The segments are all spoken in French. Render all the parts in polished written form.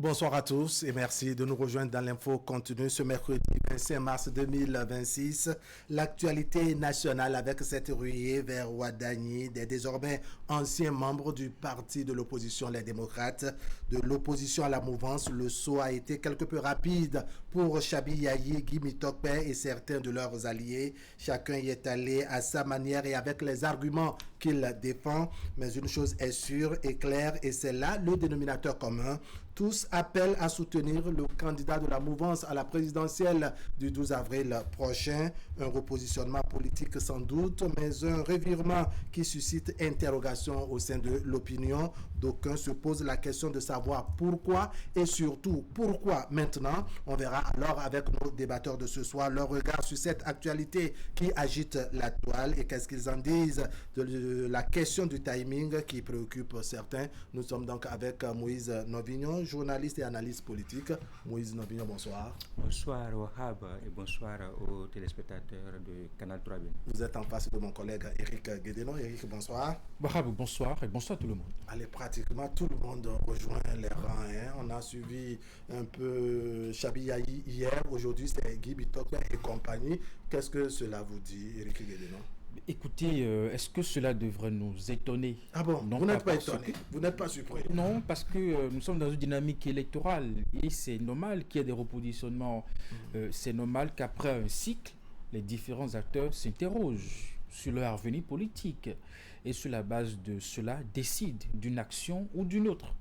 Bonsoir à tous et merci de nous rejoindre dans l'info continue ce mercredi 25 mars 2026. L'actualité nationale avec cette ruée vers Ouadani, des désormais anciens membres du parti de l'opposition Les Démocrates. De l'opposition à la mouvance, le saut a été quelque peu rapide pour Chabi Yayi, Guy Mitokpe et certains de leurs alliés. Chacun y est allé à sa manière et avec les arguments qu'il défend. Mais une chose est sûre et claire et c'est là le dénominateur commun. Tous appellent à soutenir le candidat de la mouvance à la présidentielle du 12 avril prochain. Un repositionnement politique sans doute, mais un revirement qui suscite interrogation au sein de l'opinion. D'aucuns se posent la question de savoir pourquoi et surtout pourquoi maintenant. On verra alors avec nos débatteurs de ce soir leur regard sur cette actualité qui agite la toile et qu'est-ce qu'ils en disent de la question du timing qui préoccupe certains. Nous sommes donc avec Moïse Novignon, journaliste et analyste politique. Moïse Novignon, bonsoir. Bonsoir Wahab et bonsoir aux téléspectateurs de Canal 3 Bénin. Vous êtes en face de mon collègue Eric Guédénon. Eric, bonsoir. Wahab, bonsoir et bonsoir tout le monde. Allez, pratiquement tout le monde rejoint les rangs. On a suivi un peu Chabi Yayi hier. Aujourd'hui, c'est Guy Mitokpe et compagnie. Qu'est-ce que cela vous dit, Eric Guédénon? Écoutez, est-ce que cela devrait nous étonner? Ah bon, non, vous n'êtes pas étonné, vous n'êtes pas surpris? Non, parce que nous sommes dans une dynamique électorale et c'est normal qu'il y ait des repositionnements. C'est normal qu'après un cycle, les différents acteurs s'interrogent sur leur avenir politique et sur la base de cela décident d'une action ou d'une autre.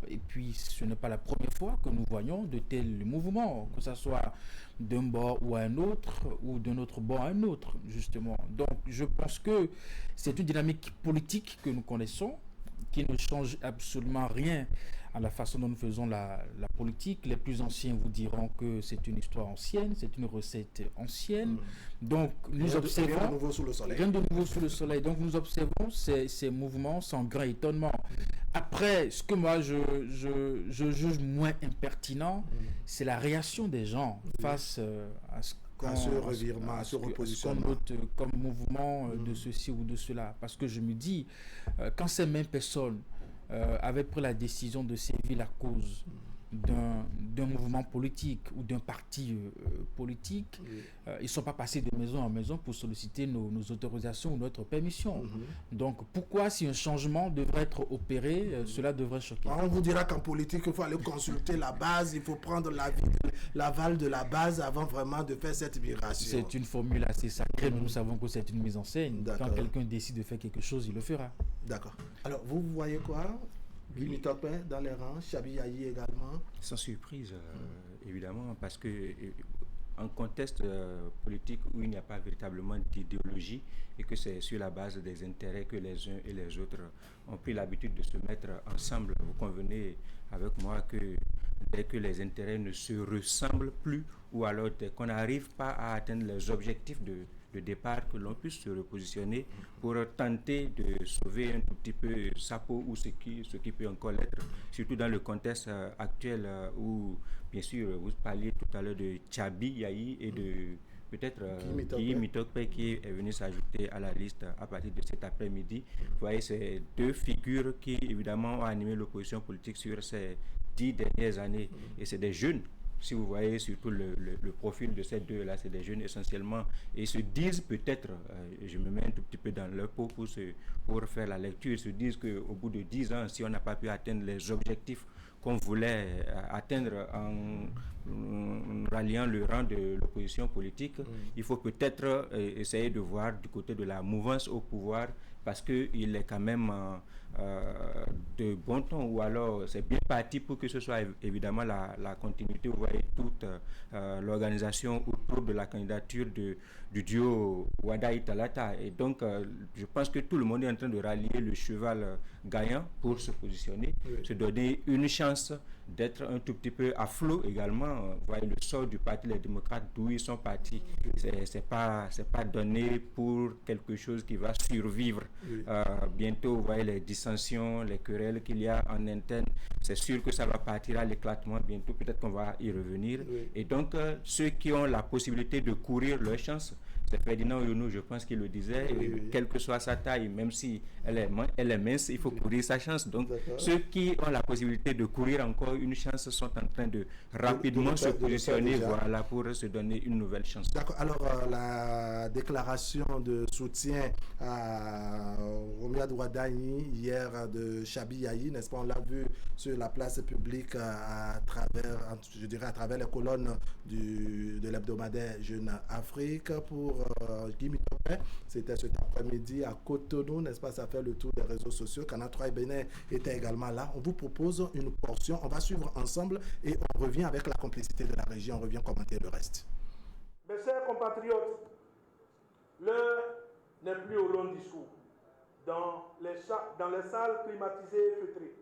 Et puis, ce n'est pas la première fois que nous voyons de tels mouvements, que ce soit d'un bord ou à un autre, ou d'un autre bord à un autre, justement. Donc, je pense que c'est une dynamique politique que nous connaissons, qui ne change absolument rien à la façon dont nous faisons la politique. Les plus anciens vous diront que c'est une histoire ancienne, c'est une recette ancienne. Donc, nous observons... Rien de nouveau sous le soleil. Rien de nouveau sous le soleil. Donc, nous observons ces mouvements sans grand étonnement. Après, ce que moi, je juge moins impertinent, c'est la réaction des gens face à ce revirement, à ce repositionnement. Comme mouvement de ceci ou de cela. Parce que je me dis, quand ces mêmes personnes avaient pris la décision de servir la cause d'un mouvement politique ou d'un parti politique, ils ne sont pas passés de maison en maison pour solliciter nos autorisations ou notre permission. Donc pourquoi, si un changement devrait être opéré, cela devrait choquer? On vous dira qu'en politique, il faut aller consulter la base, il faut prendre l'aval de la base avant vraiment de faire cette migration. C'est une formule assez sacrée, mais nous savons que c'est une mise en scène. Quand quelqu'un décide de faire quelque chose, il le fera. D'accord. Alors, vous voyez quoi? Guy Mitokpe dans les rangs, Chabi Yayi également. Sans surprise, évidemment, parce que un contexte politique où il n'y a pas véritablement d'idéologie et que c'est sur la base des intérêts que les uns et les autres ont pris l'habitude de se mettre ensemble. Vous convenez avec moi que dès que les intérêts ne se ressemblent plus ou alors dès qu'on n'arrive pas à atteindre les objectifs de départ, que l'on puisse se repositionner pour tenter de sauver un tout petit peu sa peau ou ce qui peut encore l'être, surtout dans le contexte actuel où, bien sûr, vous parliez tout à l'heure de Chabi Yayi et de peut-être Guy Mitokpe qui est venu s'ajouter à la liste à partir de cet après-midi. Vous voyez, c'est deux figures qui, évidemment, ont animé l'opposition politique sur ces 10 dernières années. Et c'est des jeunes. Si vous voyez surtout le profil de ces deux-là, c'est des jeunes essentiellement, et ils se disent peut-être, je me mets un tout petit peu dans leur peau pour faire la lecture, ils se disent qu'au bout de 10 ans, si on n'a pas pu atteindre les objectifs qu'on voulait atteindre en ralliant le rang de l'opposition politique, il faut peut-être essayer de voir du côté de la mouvance au pouvoir, parce qu'il est quand même de bon ton, ou alors c'est bien parti pour que ce soit évidemment la continuité. Vous voyez toute l'organisation autour de la candidature du duo Wadaï Talata, et donc je pense que tout le monde est en train de rallier le cheval gagnant pour se positionner, se donner une chance d'être un tout petit peu à flot également. Vous voyez le sort du parti Les Démocrates, d'où ils sont partis, c'est pas donné pour quelque chose qui va survivre. Bientôt, vous voyez les dissensions, les querelles qu'il y a en interne, c'est sûr que ça va partir à l'éclatement bientôt, peut-être qu'on va y revenir. Et donc ceux qui ont la possibilité de courir leur chance, C'est Ferdinand Yono, je pense qu'il le disait, quelle que soit sa taille, même si elle est mince, il faut courir sa chance. Donc, ceux qui ont la possibilité de courir encore une chance sont en train de rapidement se positionner, voilà, pour se donner une nouvelle chance. D'accord. Alors, la déclaration de soutien à Romuald Wadagni hier de Chabi Yahi, n'est-ce pas? On l'a vu sur la place publique à travers les colonnes de l'hebdomadaire Jeune Afrique pour Guy Mitopé. C'était cet après-midi à Cotonou, n'est-ce pas? Ça fait le tour des réseaux sociaux. Canal 3 et Bénin étaient également là. On vous propose une portion. On va suivre ensemble et on revient avec la complicité de la région. On revient commenter le reste. Mes chers compatriotes, l'heure n'est plus au long discours dans les salles climatisées et feutrées.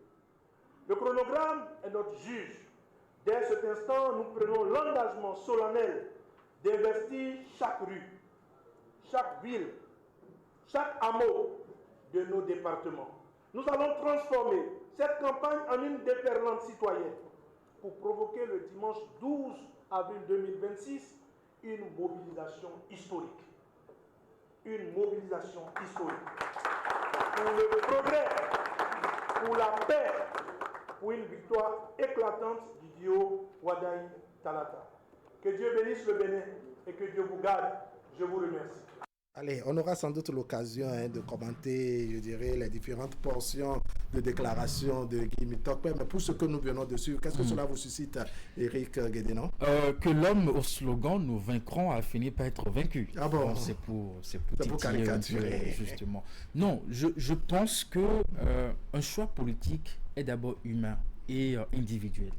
Le chronogramme est notre juge. Dès cet instant, nous prenons l'engagement solennel d'investir chaque rue, chaque ville, chaque hameau de nos départements. Nous allons transformer cette campagne en une déferlante citoyenne pour provoquer le dimanche 12 avril 2026 une mobilisation historique. Une mobilisation historique pour le progrès, pour la paix, pour une victoire éclatante d'Idio Wadagni Talata. Que Dieu bénisse le Bénin et que Dieu vous garde. Je vous remercie. Allez, on aura sans doute l'occasion de commenter, je dirais, les différentes portions de déclaration de Guy Mitopé. Mais pour ce que nous venons de suivre, qu'est-ce que cela vous suscite, Éric Guédénon? Que l'homme au slogan « Nous vaincrons » a fini par être vaincu. Ah bon? C'est pour caricaturer. Justement. Non, je pense que un choix politique est d'abord humain et individuel.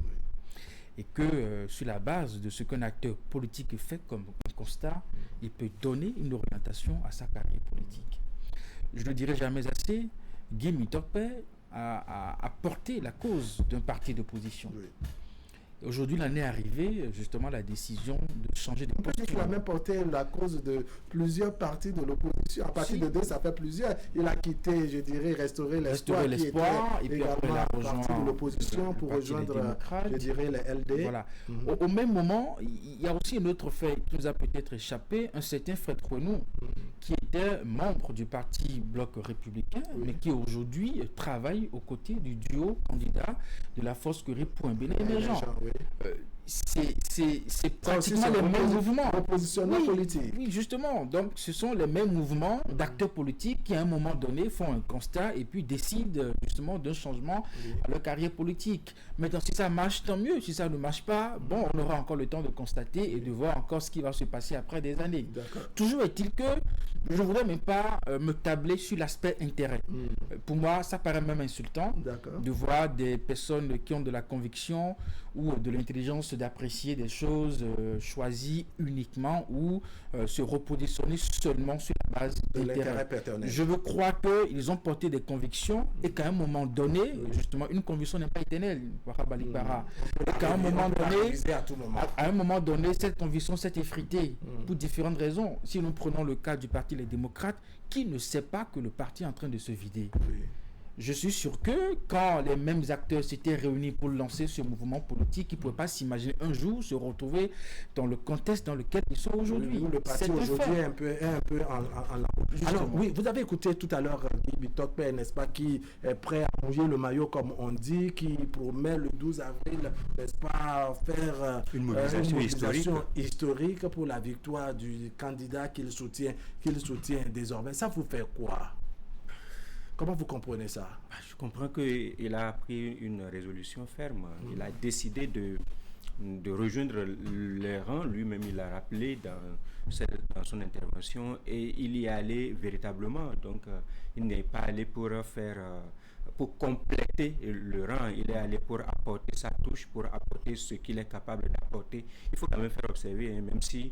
Et que sur la base de ce qu'un acteur politique fait comme un constat, il peut donner une orientation à sa carrière politique. Je ne dirai jamais assez, Guy Mitopé a porté la cause d'un parti d'opposition. Oui. Aujourd'hui, l'année est arrivée, justement, la décision de changer de posture. Il a même porté la cause de plusieurs partis de l'opposition. À partir de deux, ça fait plusieurs. Il a quitté, je dirais, restaurer l'espoir, et puis après, il a rejoint parti de l'opposition pour rejoindre, je dirais, les LD. Voilà. Au même moment, il y a aussi un autre fait qui nous a peut-être échappé, un certain Fred Renou, qui était membre du parti Bloc républicain, mais qui aujourd'hui travaille aux côtés du duo candidat de la Force Curie pour un Bénin émergent. C'est pratiquement les mêmes mouvements. Oppositionnement politique. Oui, justement. Donc, ce sont les mêmes mouvements d'acteurs politiques qui, à un moment donné, font un constat et puis décident justement d'un changement à leur carrière politique. Maintenant, si ça marche, tant mieux. Si ça ne marche pas, bon, on aura encore le temps de constater et de voir encore ce qui va se passer après des années. Toujours est-il que je ne voudrais même pas me tabler sur l'aspect intérêt. Pour moi, ça paraît même insultant de voir des personnes qui ont de la conviction ou de l'intelligence d'apprécier des choses choisies uniquement ou se repositionner seulement sur la base d'intérêt. Je veux croire qu'ils ont porté des convictions et qu'à un moment donné, justement, une conviction n'est pas éternelle. Et qu'à un moment donné, cette conviction s'est effritée pour différentes raisons. Si nous prenons le cas du Parti Les Démocrates, qui ne sait pas que le parti est en train de se vider? Je suis sûr que quand les mêmes acteurs s'étaient réunis pour lancer ce mouvement politique, ils ne pouvaient pas s'imaginer un jour se retrouver dans le contexte dans lequel ils sont aujourd'hui. Le parti aujourd'hui est un peu en la route. Alors oui, vous avez écouté tout à l'heure Guy Mitopé, n'est-ce pas, qui est prêt à mouiller le maillot comme on dit, qui promet le 12 avril, n'est-ce pas, faire une mobilisation historique pour la victoire du candidat qu'il soutient désormais. Ça vous fait quoi? Comment vous comprenez ça? Je comprends qu'il a pris une résolution ferme. Il a décidé de rejoindre les rangs. Lui-même, il l'a rappelé dans son intervention. Et il y est allé véritablement. Donc, il n'est pas allé pour compléter le rang. Il est allé pour apporter sa touche, pour apporter ce qu'il est capable d'apporter. Il faut quand même faire observer, même si,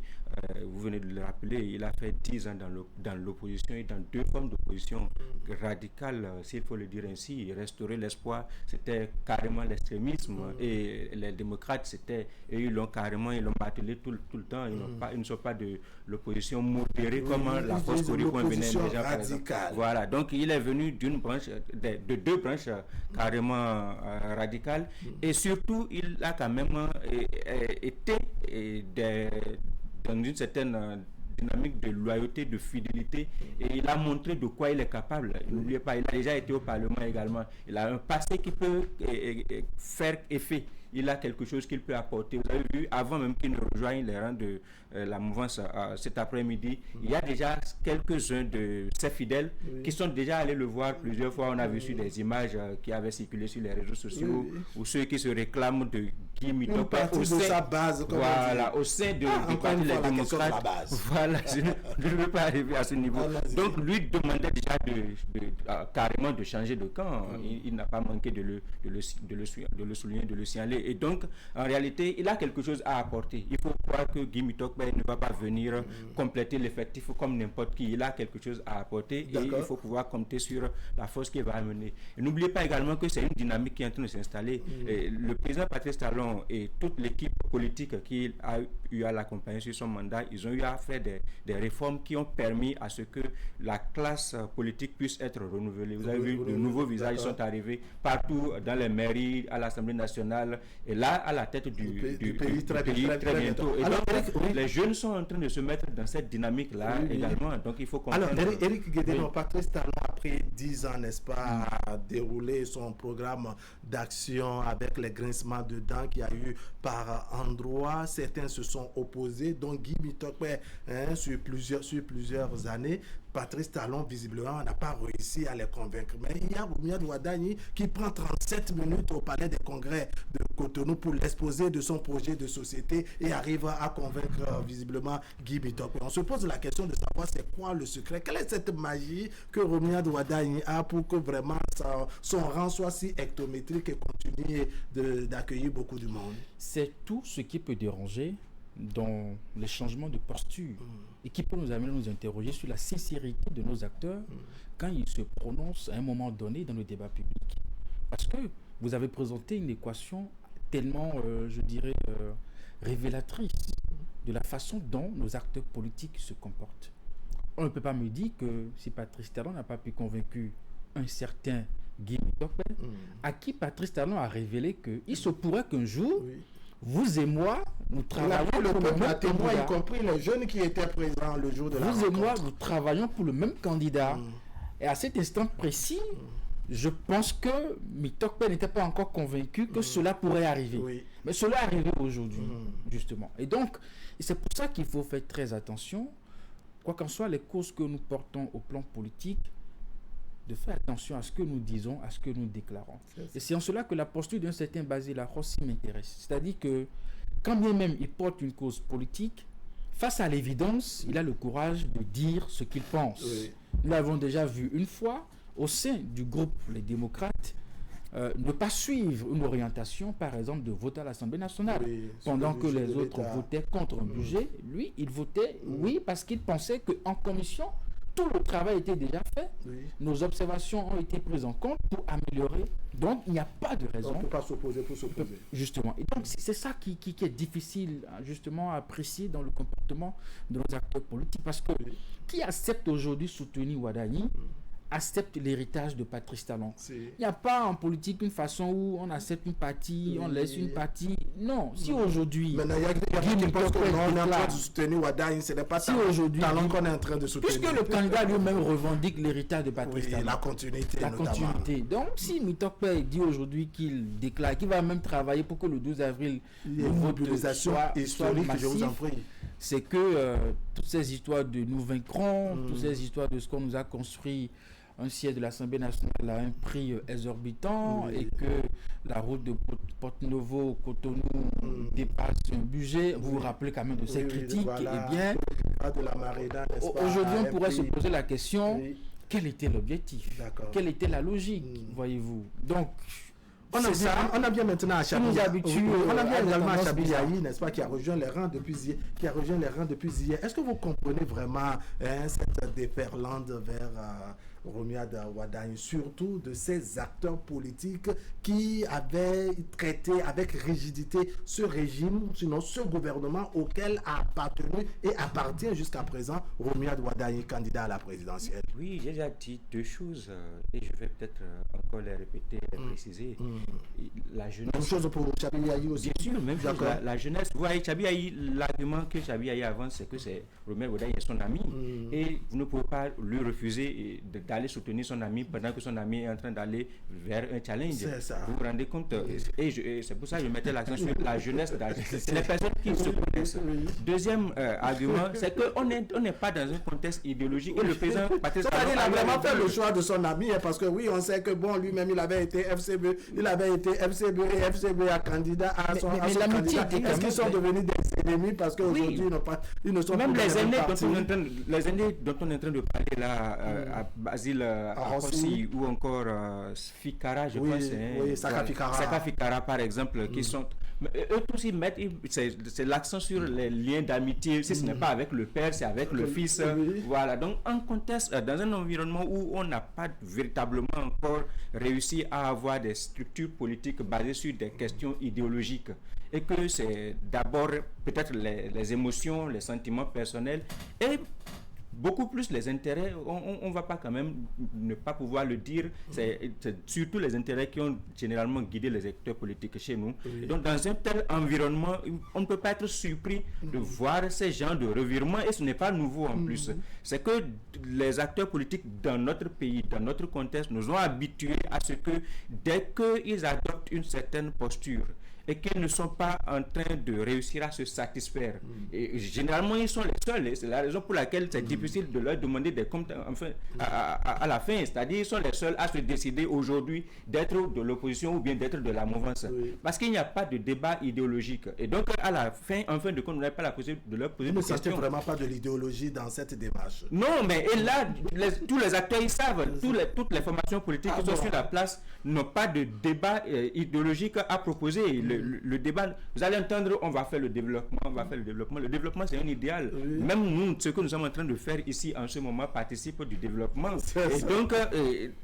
vous venez de le rappeler, il a fait 10 ans dans l'opposition et dans deux formes d'opposition radicale, s'il faut le dire ainsi. Restaurer l'espoir, c'était carrément l'extrémisme. Et les démocrates, ils l'ont martelé tout le temps. Ils ne sont pas de l'opposition modérée comme la force l'opposition radicale. Voilà, donc il est venu d'une branche, de deux branches carrément radicales. Et surtout, il a quand même été dans une certaine dynamique de loyauté, de fidélité, et il a montré de quoi il est capable. N'oubliez pas, il a déjà été au Parlement également. Il a un passé qui peut faire effet. Il a quelque chose qu'il peut apporter. Vous avez vu, avant même qu'il ne rejoigne les rangs de la mouvance cet après-midi, il y a déjà quelques-uns de ses fidèles qui sont déjà allés le voir plusieurs fois. On a vu sur des images qui avaient circulé sur les réseaux sociaux, ou ceux qui se réclament de Guy Mitokpe au sein de sa base, voilà, au sein du Parti des démocrates. Voilà, je ne veux pas arriver à ce niveau. Donc lui demandait déjà carrément de changer de camp. Il n'a pas manqué de le souligner, de le signaler. Et donc, en réalité, il a quelque chose à apporter. Il faut croire que Guy Mitokpe ne va pas venir compléter l'effectif comme n'importe qui. Il a quelque chose à apporter et il faut pouvoir compter sur la force qu'il va amener. Et n'oubliez pas également que c'est une dynamique qui est en train de s'installer. Le président Patrice Talon et toute l'équipe politique qu'il a eu à l'accompagner sur son mandat, ils ont eu à faire des réformes qui ont permis à ce que la classe politique puisse être renouvelée. Vous avez vu, de nouveaux visages sont arrivés partout dans les mairies, à l'Assemblée nationale, et là, à la tête du pays très bientôt. Et alors, donc, les jeunes sont en train de se mettre dans cette dynamique-là également. Donc, il faut comprendre. Alors, Éric Guédénon, Patrice Talon, après 10 ans, n'est-ce pas, a déroulé son programme d'action avec les grincements de dents qu'il y a eu par endroits. Certains se sont opposés, donc Guy Mitokpe, sur plusieurs années. Patrice Talon, visiblement, n'a pas réussi à les convaincre. Mais il y a Roumiad Wadani qui prend 37 minutes au palais des congrès de Cotonou pour l'exposer de son projet de société et arrive à convaincre visiblement Guy Mitokpe. On se pose la question de savoir c'est quoi le secret. Quelle est cette magie que Roumiad Wadani a pour que vraiment son rang soit si hectométrique et continue d'accueillir beaucoup de monde? C'est tout ce qui peut déranger dans les changements de posture et qui peut nous amener à nous interroger sur la sincérité de nos acteurs quand ils se prononcent à un moment donné dans le débat public. Parce que vous avez présenté une équation tellement, je dirais, révélatrice de la façon dont nos acteurs politiques se comportent. On ne peut pas me dire que si Patrice Talon n'a pas pu convaincre un certain Guy Mitokpe, à qui Patrice Talon a révélé qu'il se pourrait qu'un jour, vous et moi, nous travaillons pour le même candidat. Y compris les jeunes qui étaient présents le jour de la rencontre. Vous et moi, nous travaillons pour le même candidat. Et à cet instant précis, je pense que Mitokpe n'était pas encore convaincu que cela pourrait arriver. Mais cela est arrivé aujourd'hui, justement. Et donc, c'est pour ça qu'il faut faire très attention, quoi qu'en soit les causes que nous portons au plan politique, de faire attention à ce que nous disons, à ce que nous déclarons. Et c'est en cela que la posture d'un certain Basile Rossi m'intéresse. C'est-à-dire que, quand bien même il porte une cause politique, face à l'évidence, il a le courage de dire ce qu'il pense. Nous l'avons déjà vu une fois, au sein du groupe Les Démocrates, ne pas suivre une orientation, par exemple, de voter à l'Assemblée nationale. Pendant que les autres votaient contre un budget, lui, il votait oui parce qu'il pensait qu'en commission, tout le travail était déjà fait. Nos observations ont été prises en compte pour améliorer. Donc, il n'y a pas de raison. On ne peut pas s'opposer pour s'opposer. Justement. Et donc, c'est ça qui est difficile, justement, à apprécier dans le comportement de nos acteurs politiques. Parce que qui accepte aujourd'hui soutenir Wadani accepte l'héritage de Patrice Talon. Il n'y a pas en politique une façon où on accepte une partie, on laisse une partie. Non, si aujourd'hui... Maintenant, il y a qui pensent qu'on est en train de soutenir Wadani, ce n'est pas si aujourd'hui Talon qu'on est en train de soutenir. Puisque le candidat lui-même revendique l'héritage de Patrice Talon. La continuité. Donc, si Mitokpe dit aujourd'hui qu'il déclare, qu'il va même travailler pour que le 12 avril, le vote soit historique, je vous en prie. C'est que toutes ces histoires de nous vaincrons, toutes ces histoires de ce qu'on nous a construit, un siège de l'Assemblée nationale à un prix exorbitant et que la route de Porto-Novo, Cotonou dépasse un budget. Vous vous rappelez quand même de ces critiques. Voilà. Eh bien, aujourd'hui, on pourrait se poser la question, quel était l'objectif? Quelle était la logique, voyez-vous? Donc, on a bien maintenant à Chabi. On a bien également à Chabi Yahi, n'est-ce pas, qui a rejoint les rangs depuis hier. Est-ce que vous comprenez vraiment cette déferlante vers Roumiad Wadani, surtout de ces acteurs politiques qui avaient traité avec rigidité ce régime, sinon ce gouvernement auquel a appartenu et appartient jusqu'à présent Roumiad Wadani, candidat à la présidentielle? Oui, j'ai déjà dit deux choses et je vais peut-être encore les répéter, les préciser. La jeunesse. Même chose pour Tchabi Yahi aussi. Bien sûr, même chose. La jeunesse. Vous voyez, Tchabi Yahi, l'argument que Tchabi Yahi avance, c'est que c'est Romer Wadagne est son ami. Et vous ne pouvez pas lui refuser d'aller soutenir son ami pendant que son ami est en train d'aller vers un challenge. C'est ça. Vous vous rendez compte? Et c'est pour ça que je mettais l'accent sur la jeunesse. C'est les personnes qui se connaissent. Deuxième argument, c'est qu'on n'est pas dans un contexte idéologique. Et le président Patrice Talon il a vraiment fait le choix de son ami, parce que oui, on sait que bon, lui-même, il avait été FCB, et FCB a candidat à son candidat. Est-ce qu'ils sont devenus des ennemis parce qu'aujourd'hui, ils ne sont même plus les années dont on est en train de parler là, à Basile Arossi ou encore Fikara, je pense. Oui, Saka Fikara, par exemple, qui sont... Eux tous, ils mettent, c'est l'accent sur les liens d'amitié. Si ce n'est pas avec le père, c'est avec le fils. Voilà. Donc, en contexte, dans un environnement où on n'a pas véritablement encore réussi à avoir des structures politiques basées sur des questions idéologiques, et que c'est d'abord peut-être les émotions, les sentiments personnels et beaucoup plus les intérêts, on ne va pas quand même ne pas pouvoir le dire, c'est surtout les intérêts qui ont généralement guidé les acteurs politiques chez nous. Et donc dans un tel environnement, on ne peut pas être surpris de voir ces genres de revirements, et ce n'est pas nouveau en plus. C'est que les acteurs politiques dans notre pays, dans notre contexte, nous ont habitués à ce que dès qu'ils adoptent une certaine posture, et qu'ils ne sont pas en train de réussir à se satisfaire. Et généralement, ils sont les seuls. Et c'est la raison pour laquelle c'est difficile de leur demander des comptes à la fin. C'est-à-dire, ils sont les seuls à se décider aujourd'hui d'être de l'opposition ou bien d'être de la mouvance. Parce qu'il n'y a pas de débat idéologique. Et donc, à la fin, en fin de compte, on n'a pas la possibilité de leur poser des questions. Vous ne sentez vraiment pas de l'idéologie dans cette démarche? Non, mais et là, tous les acteurs, ils savent. Toutes les formations politiques qui sont sur la place n'ont pas de débat idéologique à proposer. Le débat, vous allez entendre, on va faire le développement. Le développement, c'est un idéal. Même nous, ce que nous sommes en train de faire ici en ce moment participe du développement. Et donc,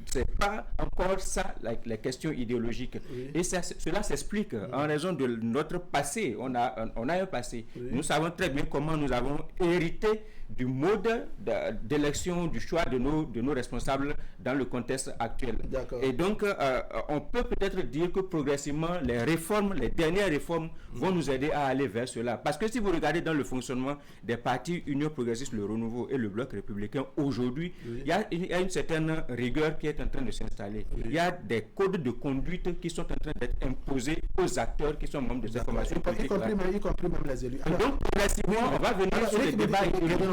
c'est pas encore ça, les questions idéologiques. Et cela s'explique en raison de notre passé. On a un passé. Nous savons très bien comment nous avons hérité du mode d'élection, du choix de nos responsables dans le contexte actuel. Et donc, on peut peut-être dire que progressivement, les dernières réformes vont nous aider à aller vers cela. Parce que si vous regardez dans le fonctionnement des partis Union Progressiste, le Renouveau et le Bloc Républicain, aujourd'hui, il y a une certaine rigueur qui est en train de s'installer. Il y a des codes de conduite qui sont en train d'être imposés aux acteurs qui sont membres de cette formation politique. Y compris même les élus. Alors, donc, progressivement, on va venir sur les débats.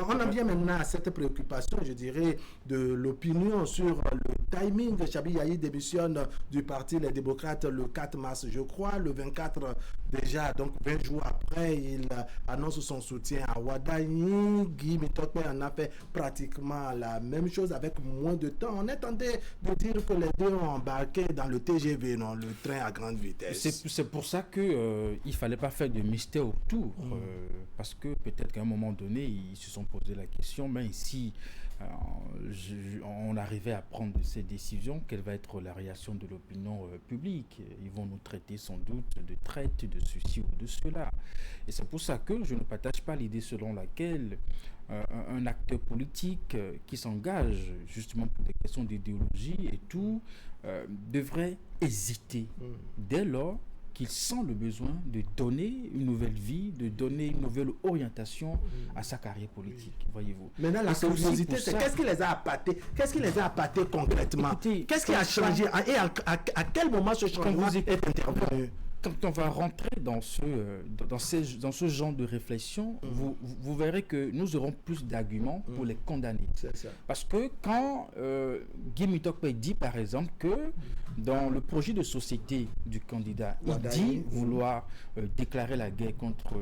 On en vient maintenant à cette préoccupation, je dirais, de l'opinion sur le timing. Tchabi Yahi démissionne du parti Les Démocrates le 4 mars, je crois. Le 24 déjà, donc 20 jours après, il annonce son soutien à Wadagne. Guy Mitokpe en a fait pratiquement la même chose avec moins de temps. On est tenté de dire que les deux ont embarqué dans le TGV, non, le train à grande vitesse. C'est pour ça qu'il ne fallait pas faire de mystère autour. Parce que peut-être qu'à un moment donné, ils se sont posé la question, mais si on arrivait à prendre ces décisions, quelle va être la réaction de l'opinion publique? Ils vont nous traiter sans doute de traite, de ceci ou de cela. Et c'est pour ça que je ne partage pas l'idée selon laquelle un acteur politique qui s'engage justement pour des questions d'idéologie et tout devrait hésiter dès lors qu'il sent le besoin de donner une nouvelle vie, de donner une nouvelle orientation à sa carrière politique, voyez-vous. Maintenant, la curiosité, c'est qu'est-ce qui les a appâtés? Qu'est-ce qui les a appâtés concrètement? Qu'est-ce qui a changé? Et à quel moment ce changement est intervenu? Quand on va rentrer dans ce genre de réflexion, vous verrez que nous aurons plus d'arguments pour les condamner. C'est ça. Parce que quand Guy Mitokpe dit par exemple que dans le projet de société du candidat, il dit vouloir déclarer la guerre contre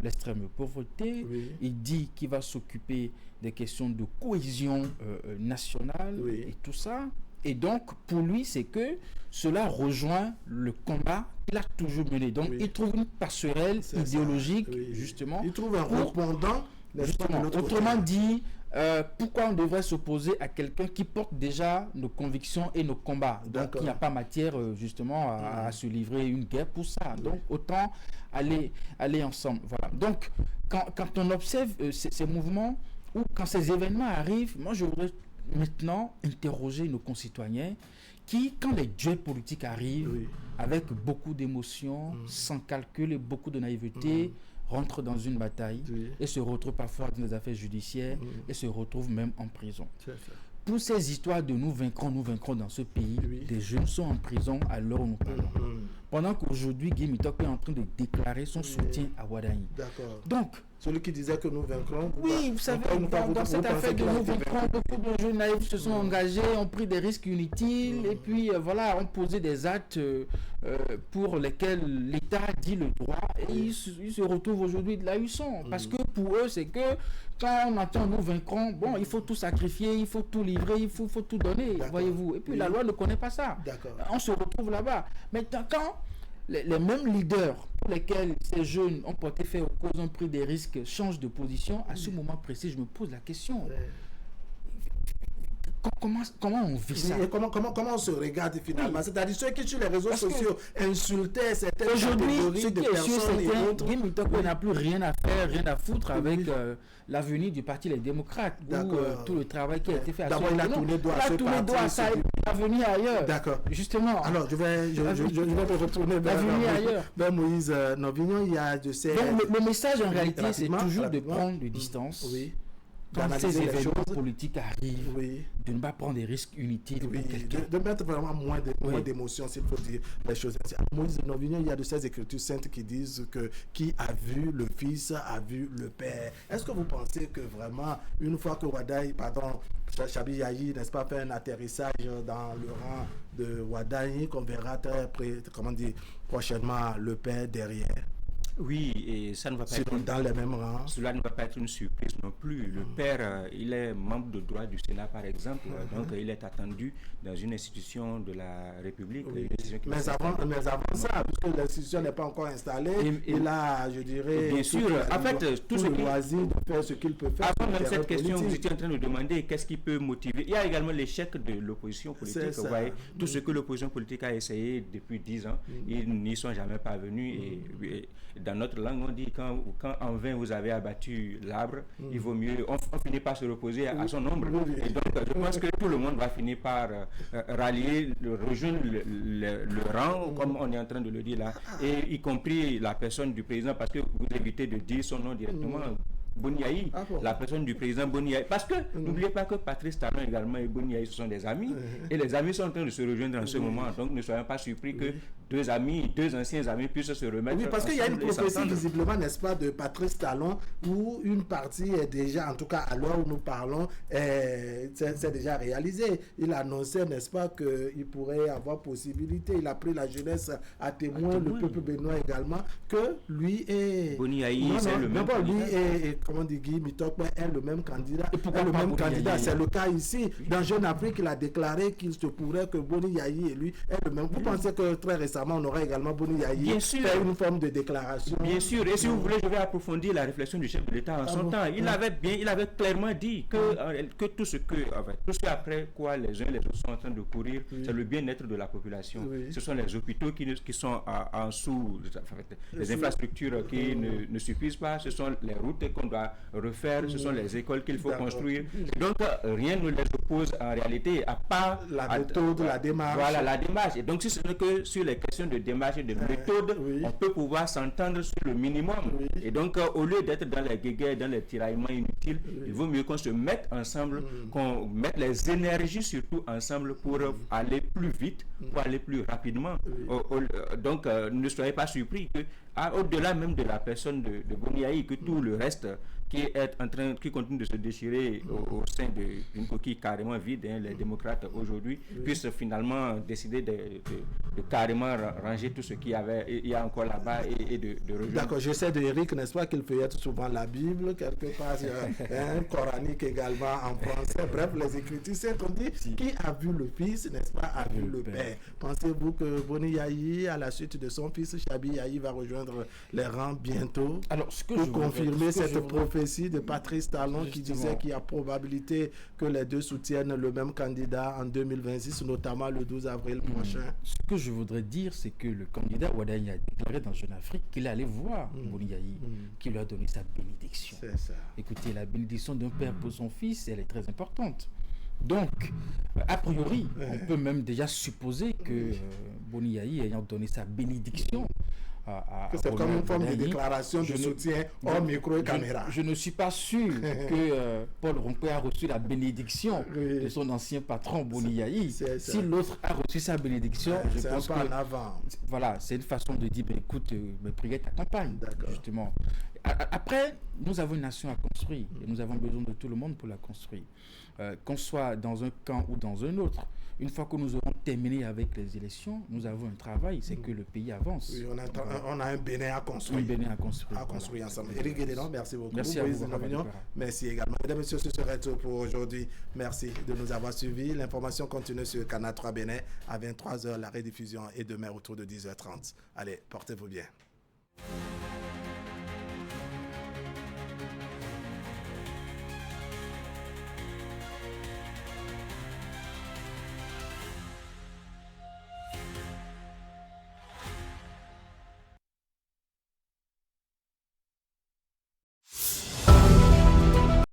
l'extrême pauvreté, il dit qu'il va s'occuper des questions de cohésion nationale et tout ça. Et donc, pour lui, c'est que cela rejoint le combat qu'il a toujours mené. Donc, il trouve une passerelle idéologique, justement. Il trouve un répondant. Autrement dit, pourquoi on devrait s'opposer à quelqu'un qui porte déjà nos convictions et nos combats? Donc, il n'y a pas matière, justement, à se livrer une guerre pour ça. Donc, autant aller ensemble. Voilà. Donc, quand on observe ces mouvements, ou quand ces événements arrivent, moi, je voudrais maintenant interroger nos concitoyens qui, quand les duels politiques arrivent, avec beaucoup d'émotions, sans calcul et beaucoup de naïveté, rentrent dans une bataille et se retrouvent parfois dans des affaires judiciaires et se retrouvent même en prison. Pour ces histoires de nous vaincrons dans ce pays, des jeunes sont en prison à l'heure où nous parlons. Pendant qu'aujourd'hui, Guy Mitokwe est en train de déclarer son soutien à Wadani. D'accord. Donc, celui qui disait que nous vaincrons. Oui, vous savez, dans cette affaire de nous vaincrons, beaucoup de jeunes naïfs se sont engagés, ont pris des risques inutiles et puis voilà, ont posé des actes pour lesquels l'État dit le droit et ils se retrouvent aujourd'hui de là où ils sont. Parce que pour eux, c'est que quand on entend nous vaincrons, bon, il faut tout sacrifier, il faut tout livrer, il faut tout donner, voyez-vous. Et puis la loi ne connaît pas ça. On se retrouve là-bas. Maintenant, quand les mêmes leaders pour lesquels ces jeunes ont porté fait aux causes, ont pris des risques, changent de position, à ce moment précis, je me pose la question. Comment on vit ça? Et comment on se regarde finalement? C'est-à-dire ceux qui sur les réseaux sociaux insultaient certaines catégories de personnes et autres. Guy Mitokwe n'a plus rien à faire, rien à foutre avec l'avenir du Parti Les Démocrates ou tout le travail qui a été fait à D'abord, il a tourné droit à ça et il va venir ailleurs. D'accord. Justement. Alors, je vais me retourner vers Moïse Novignon. Il y a de ces... Donc, le message en réalité, c'est toujours de prendre des distances. Quand ces événements politiques arrivent, de ne pas prendre des risques inutiles. De mettre vraiment moins d'émotions, s'il faut dire les choses. À Moïse Novignon, il y a de ces écritures saintes qui disent que qui a vu le Fils a vu le Père. Est-ce que vous pensez que vraiment, une fois que Chabi Yahi, n'est-ce pas, fait un atterrissage dans le rang de Wadani, qu'on verra prochainement le Père derrière? Oui, et ça ne va pas être dans les mêmes rangs. Cela ne va pas être une surprise non plus. Le père, il est membre de droit du Sénat, par exemple, donc il est attendu dans une institution de la République. Mais avant ça, puisque l'institution n'est pas encore installée, il a, je dirais, bien sûr, en fait, tout ce loisir de faire ce qu'il peut faire. Avant même cette question, vous étiez en train de demander qu'est-ce qui peut motiver. Il y a également l'échec de l'opposition politique. Vous voyez, tout ce que l'opposition politique a essayé depuis 10 ans, ils n'y sont jamais parvenus. Et dans notre langue, on dit quand en vain vous avez abattu l'arbre, il vaut mieux, on finit par se reposer à son ombre. Et donc, je pense que tout le monde va finir par rallier, rejoindre le rang, comme on est en train de le dire là, et y compris la personne du président, parce que vous évitez de dire son nom directement. Boni Yahi, la personne du président Boni Yahi. Parce que n'oubliez pas que Patrice Talon également et Boni Yahi, ce sont des amis. Et les amis sont en train de se rejoindre en ce moment. Donc ne soyons pas surpris que deux anciens amis puissent se remettre. Oui, parce qu'il y a une prophétie visiblement, n'est-ce pas, de Patrice Talon, où une partie est déjà, en tout cas à l'heure où nous parlons, c'est déjà réalisé. Il annonçait, n'est-ce pas, qu'il pourrait avoir possibilité. Il a pris la jeunesse à témoin, le peuple béninois également, que lui est... Boni Yahi, c'est le même candidat. Comment dit Guy Mitokwe est le même candidat. Le même candidat, c'est le cas ici. Dans Jeune Afrique, il a déclaré qu'il se pourrait que Boni Yahi et lui est le même. Vous pensez que très récemment, on aurait également Boni Yahi fait une forme de déclaration? Bien sûr. Et si vous voulez, je vais approfondir la réflexion du chef de l'État en son temps. Il avait clairement dit que tout ce après quoi les uns et les autres sont en train de courir, c'est le bien-être de la population. Ce sont les hôpitaux qui sont en dessous, les infrastructures qui ne suffisent pas, ce sont les routes qu'on doit refaire, ce sont les écoles qu'il faut construire. Donc rien ne les oppose en réalité, à part la méthode, la démarche. Voilà, la démarche. Et donc si ce n'est que sur les questions de démarche et de méthode, on peut pouvoir s'entendre sur le minimum. Et donc au lieu d'être dans les guéguerres, dans les tiraillements inutiles, il vaut mieux qu'on se mette ensemble, qu'on mette les énergies surtout ensemble pour aller plus vite, pour aller plus rapidement. Donc ne soyez pas surpris que au-delà même de la personne de Boni Yahi, que tout le reste qui continue de se déchirer au sein d'une coquille carrément vide, les démocrates aujourd'hui, puissent finalement décider de carrément ranger tout ce qu'il y a encore là-bas et de rejoindre. D'accord, je sais d'Éric, n'est-ce pas, qu'il feuillette souvent la Bible, quelque part, un coranique également en français. Bref, les Écritures, c'est qu'on dit qui a vu le Fils, n'est-ce pas, a vu le Père. Pensez-vous que Boni Yahi, à la suite de son fils Chabi Yahi, va rejoindre les rangs bientôt? Alors, pour confirmer cette prophétie de Patrice Talon qui disait qu'il y a probabilité que les deux soutiennent le même candidat en 2026, notamment le 12 avril prochain. Ce que je voudrais dire, c'est que le candidat Wadani a déclaré dans Jeune Afrique qu'il allait voir Boni Yahi, qui lui a donné sa bénédiction. C'est ça. Écoutez, la bénédiction d'un père pour son fils, elle est très importante. Donc, a priori, on peut même déjà supposer que Boni Yayi, ayant donné sa bénédiction que c'est comme une forme de déclaration de soutien hors micro et caméra. Je ne suis pas sûr que Paul Rompuy a reçu la bénédiction de son ancien patron Boni Yayi. Si l'autre a reçu sa bénédiction, je pense que en avant. Voilà, c'est une façon de dire écoute, mes prières t'accompagnent, justement. Après, nous avons une nation à construire et nous avons besoin de tout le monde pour la construire. Qu'on soit dans un camp ou dans un autre, une fois que nous aurons terminé avec les élections, nous avons un travail, c'est que le pays avance. Oui, on a un Bénin à construire. Un Bénin à construire. À construire ensemble. Éric Guédénon, merci beaucoup. Merci à vous. Merci également. Mesdames et messieurs, ce serait tout pour aujourd'hui. Merci de nous avoir suivis. L'information continue sur Canal 3 Bénin à 23h, la rediffusion est demain autour de 10h30. Allez, portez-vous bien.